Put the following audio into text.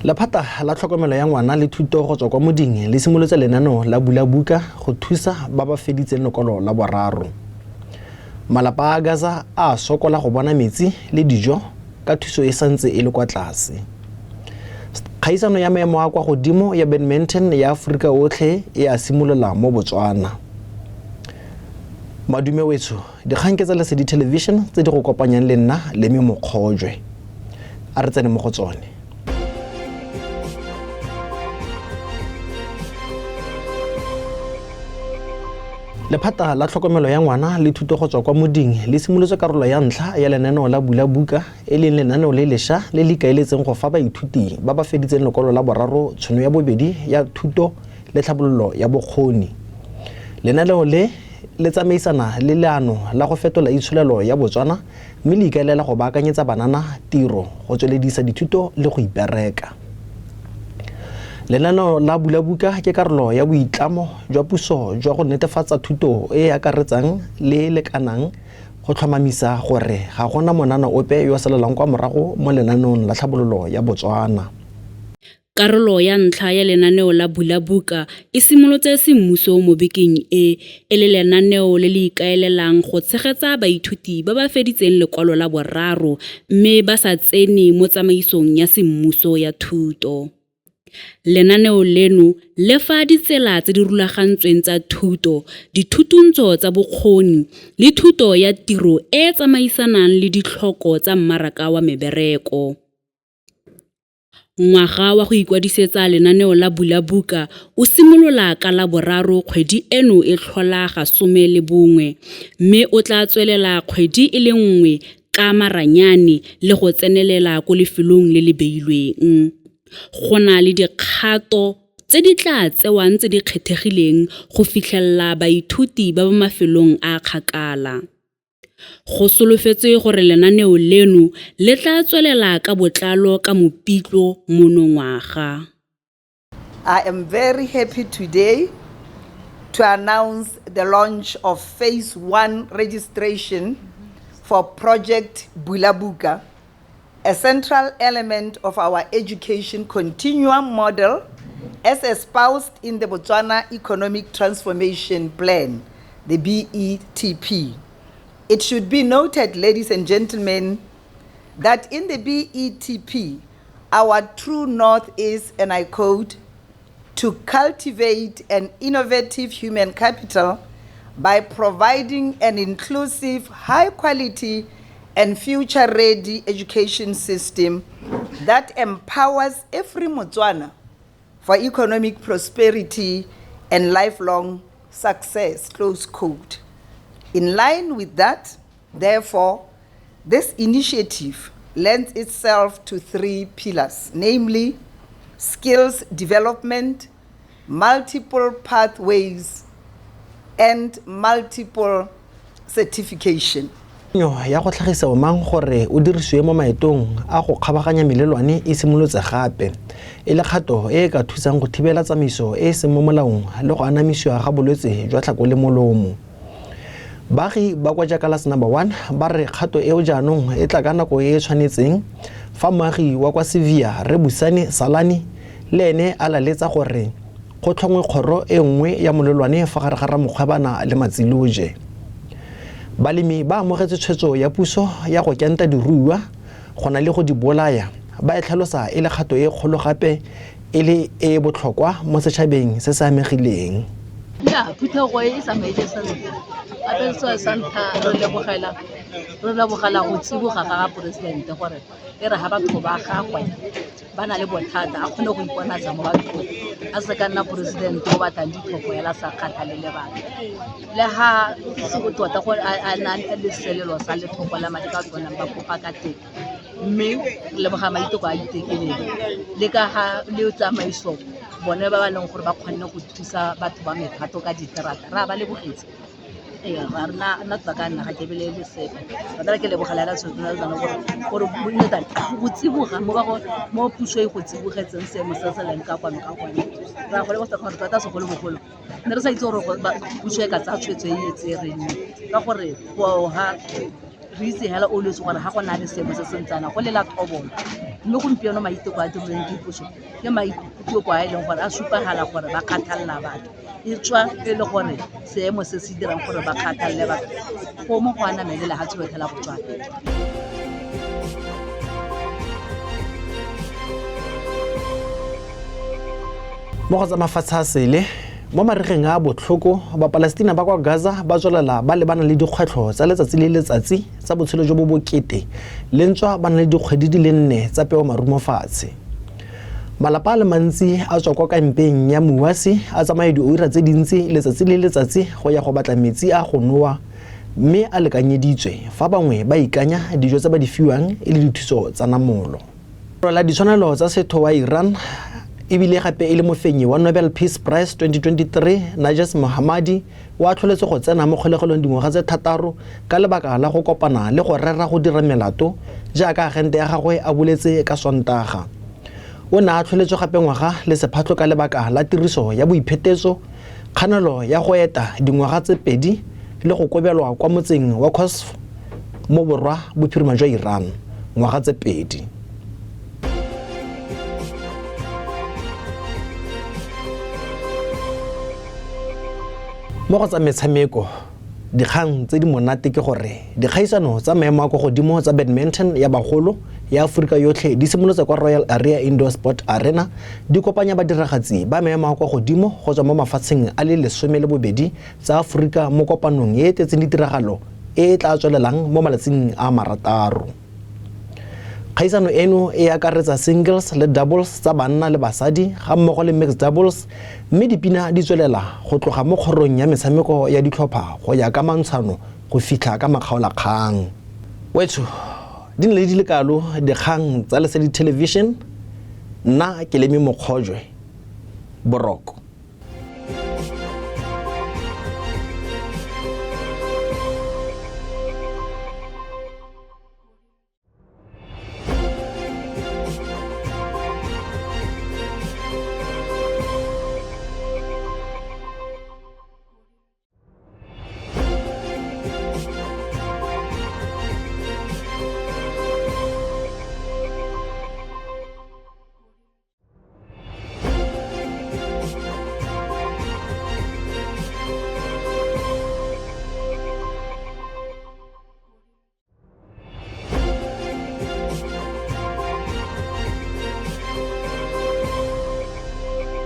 Lephata la tlhokomelo ya ngwana le thuto go tswa kwa moding le simolotse lenaneo la Bulabuka go thusa ba ba feditseng lekolo la boraro. Malapa a Gaza a sokola go bona metsi le dijo ka thuso e santse e le kwa tlase. Kgaisano ya maemo a kwa godimo ya badminton ya Afrika otlhe e a simolola mo Botswana. Madume wetso, dikgang ke tsa Lesedi Television tse di go kopanyang le nna Lemi Mokgojwe. A re tsene mo go tsone. Lephata la tlhokomelo ya ngwana le thuto go tswa kwa moding le simolotse karolo ya ntlha ya lenaneo la Bulabuka e leng lenaneo le lešwa le le ikaeletseng go fa baithuti ba ba feditseng lekolo la boraro tšhono ya bobedi ya thuto le tlhabololo ya bokgoni. Lenaneo le tsamaisana le leano la go fetola itsholelo ya Botswana mme le ikaelela go baakanyetsa banana tiro go tsweledisa dithuto le go ipereka. Lenaneo la Bulabuka ke karolo ya boitlamo jwa puso jwa go netefatsa thuto e akaretsang le lekanang go tlhomamisa gore ga gona monana ope yo a salalang kwa morago mo lenaneong la tlhabololo ya Botswana. Karolo ya ntlha ya lenaneo la Bulabuka e simolotse semmuso mo bekeng e le lenaneo le le ikaelelang go tshegetsa baithuti ba ba feditseng lekolo la boraro mme ba sa tsene mo tsamaisong ya semmuso ya thuto. Lenaneo leno le fa ditsela tse di rulagantsweng tsa thuto, dithutuntsho tsa bokgoni le thuto ya tiro e tsamaisanang le ditlhoko tsa mmaraka wa mebereko. Ngwaga wa go ikwadisetsa lenaneo la Bulabuka o simolola ka la boraro kgwedi eno e tlhola ga 11 mme o tla tswelela kgwedi e le nngwe ka Maranyane le go tsenelela ko lefelong le le beilweng. Go na le dikgato tse di tla tsewang tse di kgethegileng go fitlhella baithuti ba ba mafelong a kgakala. Go solofetswe gore lenaneo leno le tla tswelela ka botlalo ka Mopitlwe monongwaga. I am very happy today to announce the launch of Phase 1 registration for Project Bulabuka, a central element of our education continuum model as espoused in the Botswana Economic Transformation Plan, the BETP. It should be noted, ladies and gentlemen, that in the BETP, our true north is, and I quote, to cultivate an innovative human capital by providing an inclusive, high-quality, and future-ready education system that empowers every Motswana for economic prosperity and lifelong success, close quote. In line with that, therefore, this initiative lends itself to 3 pillars, namely skills development, multiple pathways, and multiple certification. Ya go tlhagisa mang gore o dirisiwe mo maetong a go kgabaganya melelwane e simolotse gape e le kgato e ka thusang go thibela tsamaiso e se mo molaong le go anamisiwa ga bolwetse jwa tlhako le molomo. Baagi ba kwa Jakalas number 1 ba re kgato eo jaanong e tla ka nako e tshwanetseng fa moagi wa kwa Sevia Rebusane Salani le ene a laletsa gore go tlhongwe kgoro e nngwe ya molelwane fa gare ga Ramokgwebana le Matsiloje. Balemi ba amogetse tshwetso ya puso ya go kenta diruiwa go na le go di bolaya ba e tlhalosa e le kgato e kgolo gape e le e botlhokwa mo setšhabeng se se amegileng. Ya phutego e tsamaile sentle a tse santa re lebogela go tsiboga ga presidente gore e re ha batho ba gagwe ba na le bothata a kgone go iponatsa mo bathong a se ka nna presidente o batlang ditlhoko ya la sa kgathalele batho le ha se go tota gore a na le selelo sa letlhoko la madi ka tsona ba kopa ka teng mme leboga maiteko a itekelele le ka ha le tsamaiso bone ba ba leng gore ba kgonne go thusa batho ba mephato ka diterata ra ba lebogetse ra nna ka nna ga ke bele le sepe ba ke lebogela la tsona gore bonne go tsiboga mo puso e go tsibogetseng seemo se se leng ka kwano ra go le go tsaka tsa segolo bogolo ne re sa itse gore puso e ka tsa tshwetso e etsereng ka gore go ha re itse hela o le gore ga go na le seemo se se ntsana go lela thobolo mme gompieno maiteko a dirileng ke puso ke maiteko a e leng gore a supagala gore ba kgathalela batho e tswa e le gore seemo se se dirang gore ba kgathalele batho go mo go a namelela ga tsholethela go tswana. Mo go tsa mafatshe a sele mo marigeng a botlhoko Bapalestina ba kwa Gaza ba tswelela ba lebana le dikgwetlho tsa letsatsi le letsatsi tsa botshelo jo bo bokete le ntswa ba na le dikgwedi di le 4 tsa peo marumo fatshe. Malapa a le mantsi a tswa kwa kampeng ya Muwasi a tsamaya diura tse dintsi letsatsi le letsatsi go ya go batla metsi a go noa mme a lekanyeditswe fa bangwe ba ikanya dijo tse ba di fiwang e le dithuso tsa namolo. La ditshwanelo tsa setho wa Iran ebile gape e le mofenyi wa Nobel Peace Prize 2023 Najes Mohammadi wa tlholetse go tsena mo kgolegelong dingwaga tse 3 ka lebaka la go kopana le go rera go dira melato jaaka agente ya gagwe a boletse ka Sontaga. O ne a tlholetse gape ngwaga le sephatlo ka lebaka la tiriso ya boiphetetso, kganelo ya go eta dingwaga tse 2 le go kobelwa kwa motseng wa Qusf mo borwa bophirima jwa Iran ngwaga tse 2. Mo go tsa metshameko dikgang tse di monate ke gore dikgaisano tsa maemo a go godimo tsa badminton ya bagolo ya Aforika yotlhe di simolotse kwa Royal Area Indoor Sport Arena di kopanya badiragatsi ba maemo a go godimo go tswa mo mafatsheng a le 12 tsa Aforika mo kopanong e etsetseng ditiragalo e tla tswelelang mo malatsing a 6. Kgaisano eno e akaretsa singles le doubles tsa banna le basadi ga mmogo le mixed doubles mme dipina di tswelela go tloga mo kgorong ya metshameko ya ditlhopha go ya ka mantshano go fitlha ka makgaolakgang. Wetso di nne di le kalo dikgang tsa Lesedi Television nna ke Lemi Mokgojwe Boroko.